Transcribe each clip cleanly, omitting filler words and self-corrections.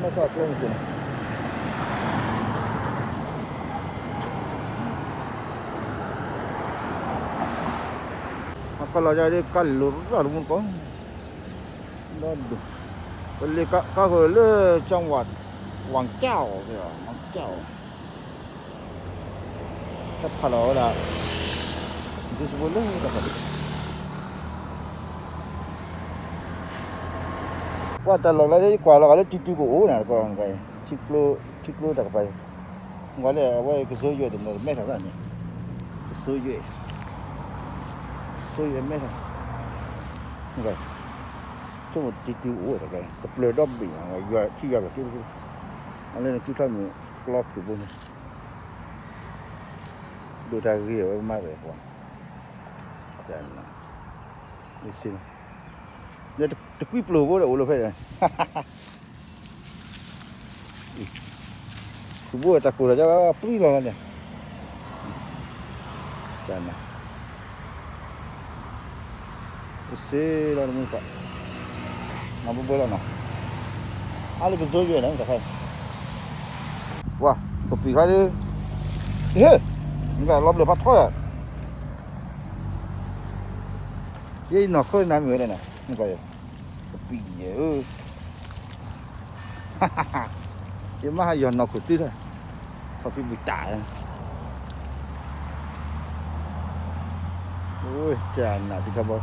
Masak lagi tu. Kalau jadi kalur lah rumah kau. Aduh. Beli kat le Changwat Wangjiao ya, Wangjiao. Tak kalau dah. Itu sebelum dah habis. Wah, kalau lagi kalau titu ko na ko ngai. Ciklo dah pai. Ngai le wei ke so yue de mo me ta ni. So yue. So yue me ta. Ngai. Cuma titu dah kai. Kepala dobi ngai yue ti yue ke tu. Ale tu tham ni clock tu pun. Do ta ri o ma re ko. Jangan. Di sini. Dia tekui puluh boleh ulah faham. Subuh takut aja pergi lah ni. Jangan. Isi lah muka. Nampak bola nak. Ali berjauh je nak tak? Wah, kopi kali. Enggak lob lepas kau. Ye nak kau nak mana nak? Enggak ya. Kopi je. Dia mah yang nak kopi dah. Kopi buta. Jangan nak kita bawa.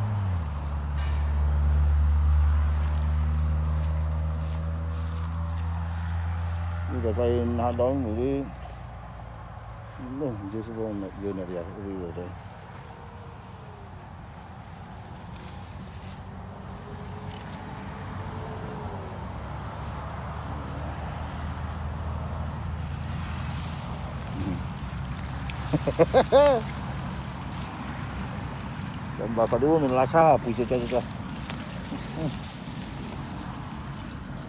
Ni dah kaya nak daun ni. Loh, dia semua nak dia nak dia dah. Gambar kedua min lasa puisi caca.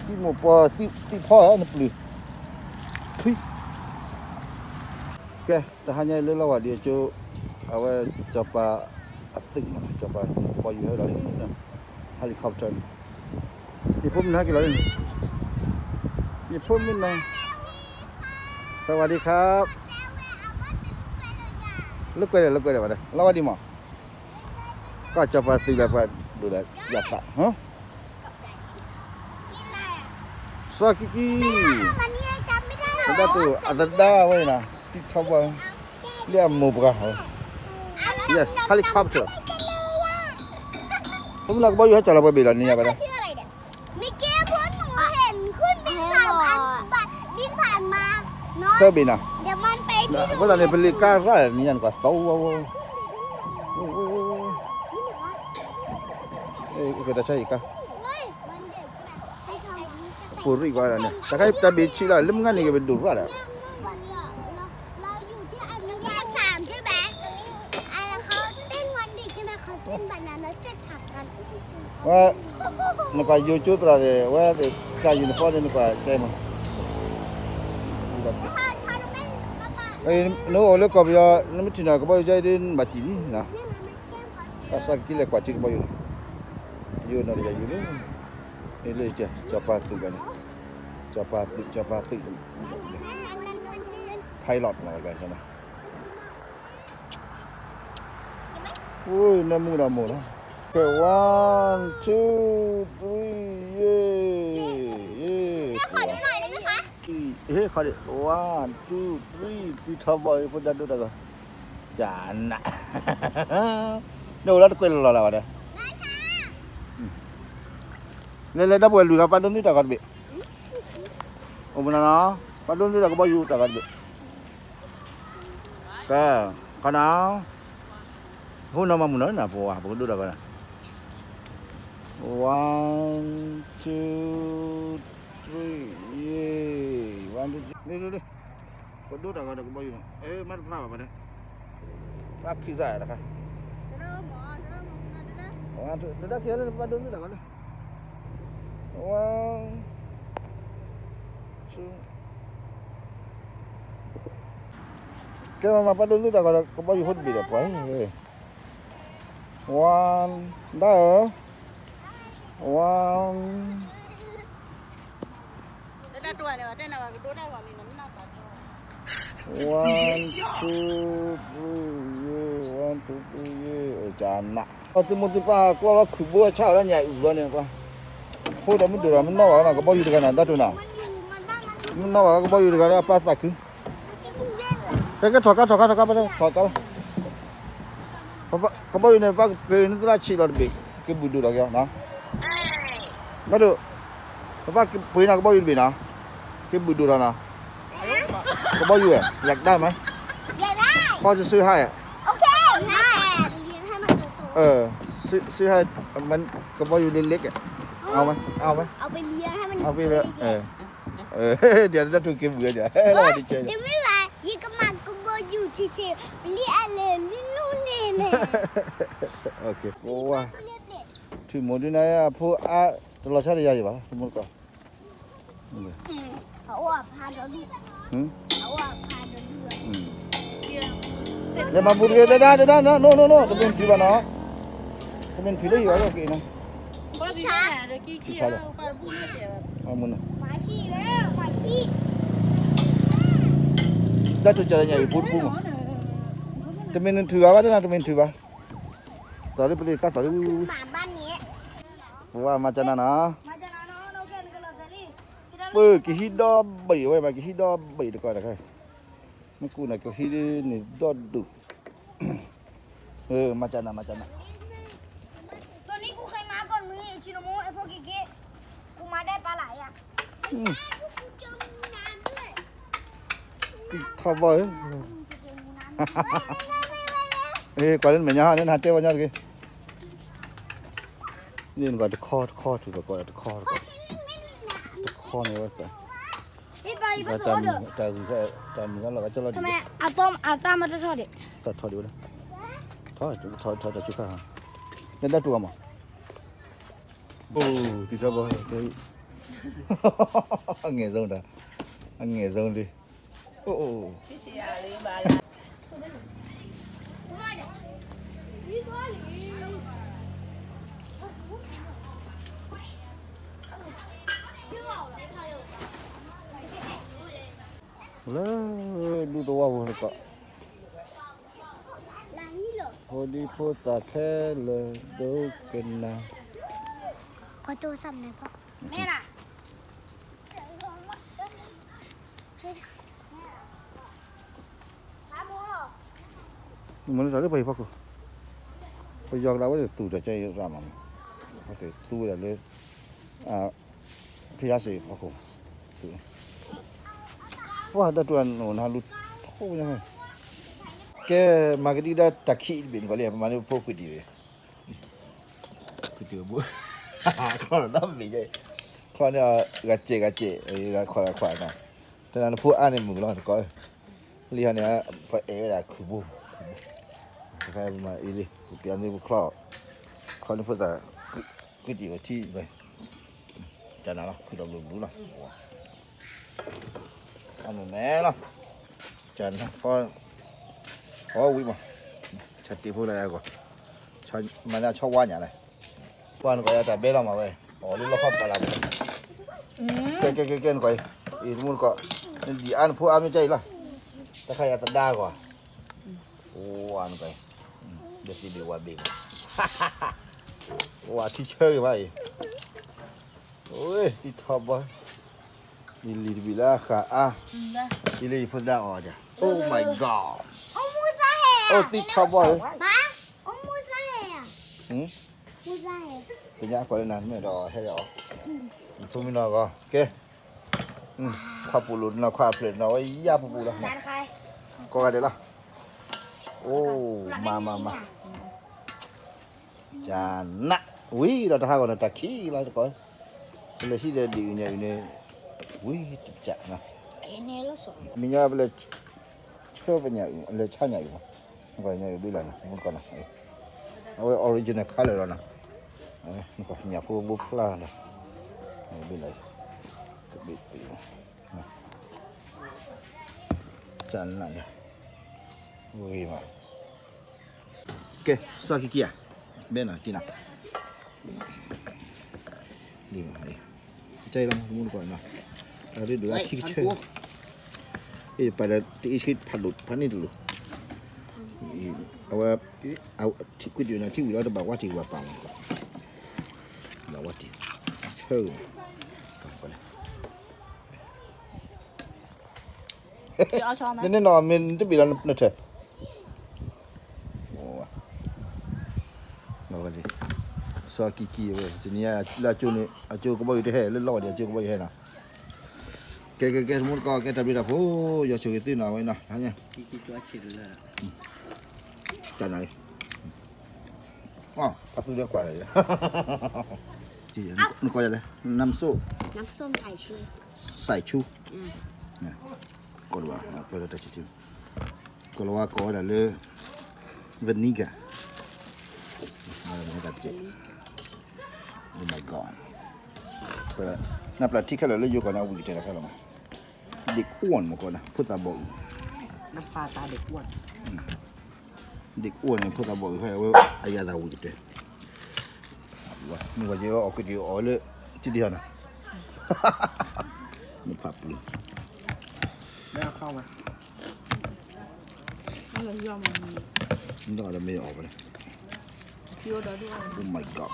Ti mo pa ti pa nak beli. Okey, dah hanya lelawat dia cu awal coba atik mana coba bayu hari ni. Helikopter. Ni pun nak lagi ni. Ni pun mina. สวัสดีครับลึกไปเลยมาเลยแล้วว่าดีมั้งก็จะไปตีแบบดูแลอยากตะฮะซากิกิada tu ada weh na di coba lihat mau berapa yes helikopter kamu nak bayu aja lah berbeda ni apa dah ke bina Dia man pergi kau tak boleh beli kara ni kan kau tahu kita cari kah puri kau ada ni tak kaya kita beci lah lem kan ni kita berdua ada เราอยู่ที่อันนึงแยก3ใช่ไหมเขาเต้นวันเด็กใช่ไหมเขาเต้นแบบนั้นแล้วช่วยถักกัน wah nak kau YouTube lah deh wah kau uniform ni kau cai mah no oleh kau biar nama cina kau boleh jadi baci ni nah asal kile kau cik bayu you nak jadi you ni je cepat tu kan cepat tu pilot lah guys sana namu lah okay 1 2 3 yeah ขอดูหน่อยได้ไหมคะ kau ni 1 2 3 kita boy pun dah dah dah jangan no lah tu kalau lah ada ได้ค่ะ le dah boleh juga padun ni tak kan be oh benar nah padun ni tak bayu tak kan be ka kana hu nama mana na buah begitu dah kan 1 2 3 yeah 1 2 ni padun dah kan bayu mar berapa pada kaki dah kan dah kira padun ni dah kan One, two. Kaya mama pa doon dah kalau kau bayu hot bila pa eh. One, dah. One. Dah tua ni, ada nak dua dah wami nama apa? 1 2 3 1 2 3 jana tu pa ko ku bo cha la nya u lo ne pa ho da mu do la mu no na ko bo yu de na da tu na mu no ko bo yu de na pa sa ku cái thọ cá ba đâu thọ cá có bao nhiêu này bác về nó ra chỉ là bị cái bụi đủ đó kìa nó bắt được bác cái bụi nào có bao nhiêu bị nó cái bụi đủ đó nào có bao nhiêu vậy giặtได้ไหมพ่อจะซื้อให้อ่ะ โอเคนะแต่เลี้ยงให้มันโต ซื้อให้มันก็bao nhiêuเล็กๆอ่ะเอาไหม เอาไปเลี้ยงให้มัน เอาไปเลยเดี๋ยวจะถูกเก็บเบื่อเดี๋ยวเราดีใจ เดี๋ยวไม่ไหวยี่ก็มันก็บอยู่เฉยๆเลี้ยงเลยลิ้นนู่นนี่เนี่ย โอเคโอ้ว่าที่หมดนี่นะพวกตลอดชาติยาอยู่ป่ะสมมติก่อน เขาว่าพาเราดิเขาว่าพาเราด้วย เดี๋ยวมาบุญกันได้นะโน่จะเป็นที่บ้านเนาะจะเป็นที่ได้อยู่แล้วโอเคนะ Pasal ada kiki lah, pak bunuh dia. เอามุน หมาชี้แล้วหมาชี้ ได้จุดเจริญใหญ่บุญบุญจะเป็นถือว่าได้นะจะเป็นถือว่าตอนนี้ไปเลยก็ตอนนี้ หมาบ้านนี้ ว่ามาจากนั้นนะ มาจากนั้นเราแค่นี้ก็เราจะรีบ เปิดกี่ฮิดอใบไว้มากี่ฮิดอใบเดี๋ยวก่อนนะครับมันกูน่ะกี่ฮิดนี่ดอดุมาจากนั้น ตัวนี้กูเคยมาก่อนมึงไอชิโนโมไอพวกกิ๊กกูมาได้ปลาไหลอ่ะกูเจองูน้ำด้วย ข้าวบอยก่อนเล่นเหมือนยังเล่นฮัตเต้วันยังไงนี่ก่อนจะคอถือก่อนจะคอเนี่ยว่าแต่มึงก็เราก็จะเรา ทำไมอาต้มอาตามาทอดดิ ตัดทอดดูนะทอดจะชุบข้าวเนี่ยได้ตัวมั้งโอ้ที่ชอบบอกเฮ้ยเงี้ยซงดิโอ้ แล้วดูตัวว่ามันก็พอดีพอตาแค่เลยดูกันนะ ขอโทรศัพท์หน่อยพ่อแม่ล่ะมันจะไปพักกูไปยอกเราว่าจะตู่จะใจรามันโอเคตู่เลยพี่อาศัยพักกูตู่ว่าได้ตัวนู้นฮะลุโทยังไงแกมาก็ดีได้ตะขี้บินก็เลยประมาณนี้พวกกูดีเลยกูดีบุคอนน้ำมีใจคอนเนี่ยกระเจกขวานะแต่นั้นพวกอันนี้มึงรอดก็เรียนเนี่ยไปได้คือบุใครมาอีลีเปลี่ยนนี่บุคลอคอนนี่พวกแต่กูดีกว่าที่ไปจะนั่นหรอคือเรารู้นะอันนั้นแน่เนาะจันนะพอวิ่งมาชัดตีพูดอะไรก่อนชอบมันน่าชอบว่าอย่างไรว่าก็จะเบลล์มาเว้ยอ๋อรู้แล้วข้อปลาเก่งก่อนอีกมุนก็ดีอันพูดอันไม่ใจละแต่ใครจะได้ก่อนโอ้อันไปเดี๋ยวสิเดี๋ยวว่าเบงว่าที่เชื่อไปโอ้ยที่ท็อปวะนี่ลีดบิลาค่ะนี่ลีฟุตได้ออกจ้ะ Oh my god โอ้มูซาเฮ โอ้ที่ท็อปวะ มาโอ้มูซาเฮอ่ะมูซาเฮ เป็นยังคนนั้นไม่รอให้รอทุ่มนอก็โอเคข้าวปูรุ่นเราข้าวเปลือกเราไอ้ยาปูละ จานใคร ก็กันเดี๋ยวละโอ้มาจานนะอุ้ยเราจะหาก่อนนะตะขี้เราจะก่อนเลยที่เดียวเนี่ยอุ้ยจัดนะ ไอ้เนี่ยแล้วสอง มีเยอะเลยเชื่อเป็นอย่างเลยช่างอย่างอยู่ก็อย่างอยู่ดีแล้วนะมันก่อนนะเอาไว้ออริจินัลคัลเลอร์นะมันก็อย่างฟูบุฟลานะดีเลยดีจานนั่นเนี่ยอุ้ยมาโอเคสักกี่อ่ะเบนอ่ะกินอ่ะดีมากเลยใจเรามุนก่อนนะ Ada dua cik cik. Pada tikit palut panik dulu. Awak tikut dia nanti udah ada bawa cik bawa pang. Bawa cik. Cek. Ini nama itu bilang nanti. Oh. Bawa cik. So kiki, jenisnya lacu ni, lacu kau bawa itu he, lelau dia lacu kau bawa he na. Cái muốn coi cái tập đi đập hố giờ chơi cái tí nào vậy nào hả nha chả này tập tôi đeo quả này chị nó coi đây 5 số น้ำส้มสายชู sải chu nè coi được à coi được chị coi là có là lơ vinegar này mình đặt chị oh my god vậyนับละที่แค่เราเล่นอยู่ก่อนนะวิ่งเจอแล้วแค่เราเด็กอ้วนมาก่อนนะพูดตาบอก น้ำปลาตาเด็กอ้วน เด็กอ้วนเนี่ยพูดตาบอกแค่ว่าอายาดาวิ่งเจอว่ามึงว่าจะออกไปเดียวอ๋อเลยที่เดียวนะนี่ผับเลย ไม่เอาเข้ามาให้เรายอมมัน นี่ต้องอะไรไม่ออกไปเลย คิวเราด้วย oh my god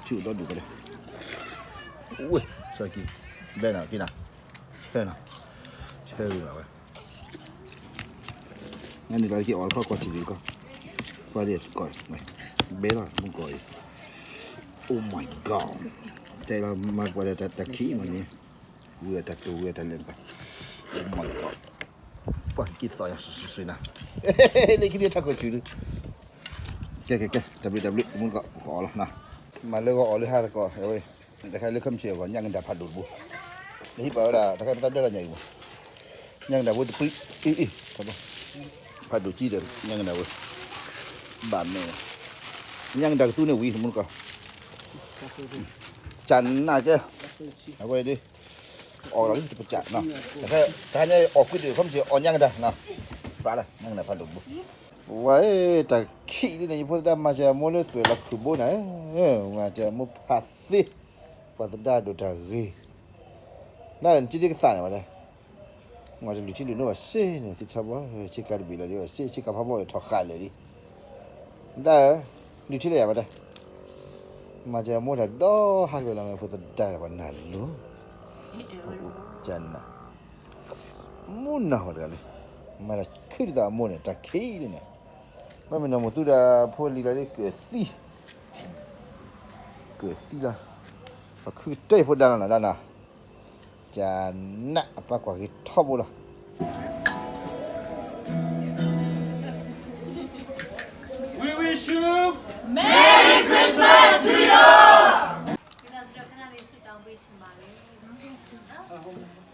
ชื่อต้องดูกันเลยอุ้ยสกิเบน่ะกินนะเช่น่ะเช่อยู่แล้วเว้ยงั้นนี่เราที่ออกเข้ากอดจีดีก็ว่าเดี๋ยวก่อนไหมเบน่ะมึงก่อน oh my god แต่เรามาปวดแต่ขี้มันนี่เวทตัวเวทเล่นไป oh my god ปวดกี่ต่อยสุดๆนะเลยคิดว่าถ้าก็ชื่อแกดับมึงก็ขอแล้วนะมาเลยก็ออกเลยห้าก็เฮ้ยแต่ใครเลือกคำเชียวก่อนยังดับผัดดูดบุนี่เปล่าล่ะแต่ใครไม่ตัดได้ละใหญ่บุยังดับบุตรปิ๊อีครับผมผัดดูจีเดินยังดับบุบานเนี่ยยังดับตู้เนี่ยวิ่งมันก็จันน่าจะเอาไว้ดิออกแล้วจะไปจัดเนาะแต่ใครเนี่ยออกขึ้นเดี๋ยวคำเชียวอ่อนยังดับเนาะปลาเลยยังดับผัดดูดบุไว้แต่ขี้นี่เนี่ยพอได้มาจะโมเลสวยละคือบุไหนมาจะมุพัสสิปัตตาดูตารีนั่นจีดีก็สั่นมาเลยมาจะลุชิลุโน่ว่าเซ่เนี่ยที่ชาวบ้านชิคาร์บิลเลยว่าเซ่ชิคาร์พาบ่อยทอกขาเลยดิได้ลุชิเลยมาได้มาจะมุดดอฮักเลยละมาพัตตาวันนั้นลูจันนะมุนนะหัวเรื่องมาละขึ้นตามุนเนี่ยตาขี้เนี่ยไม่เป็นน้ำมุตุดาพอลีละเกิดสิละคือเต้พอดังนะด้านน่ะจะน่ะปากกว่าที่ทอบละ We wish you Merry Christmas to you ဒီနေ့ဆိုတော့ခဏလေးဆုတောင်းပေးချင်ပါလေနော်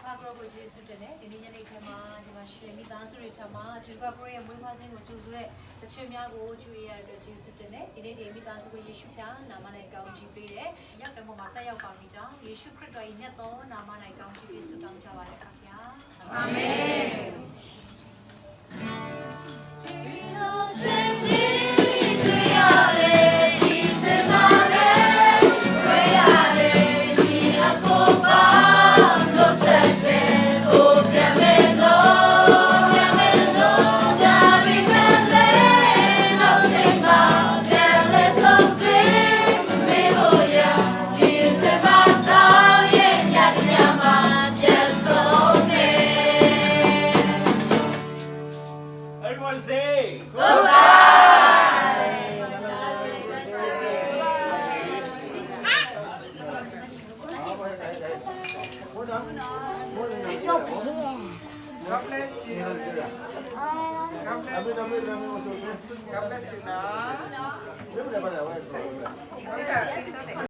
ဖာကရောကိုကျေးဇူးတင်တယ်ဒီနေ့ညနေခင်းမှာဒီမှာရွှေမိသားစုတွေထပ်မှာဂျူကာပရိုရဲ့မွေးဖွားခြင်းကိုကြိုဆိုတဲ့တချင်များကိုကျွေးရတဲ့ကျေးဇူးတင်တယ်ဒီနေ့ဒီမိသားစုကိုယေရှုဖျားနာမနဲ့ကောင်းချီးပေးတယ်ရောက်တဲ့ဘုံမှာတက်ရောက်ပါပြီကြောင့်ယေရှုခရစ်တော်ရဲ့မြတ်သောနာမနဲ့ကောင်းချီးပေးဆုတောင်းကြပါရစေခင်ဗျာအာမင်Everyone say God bless you God bless you God bless you นะ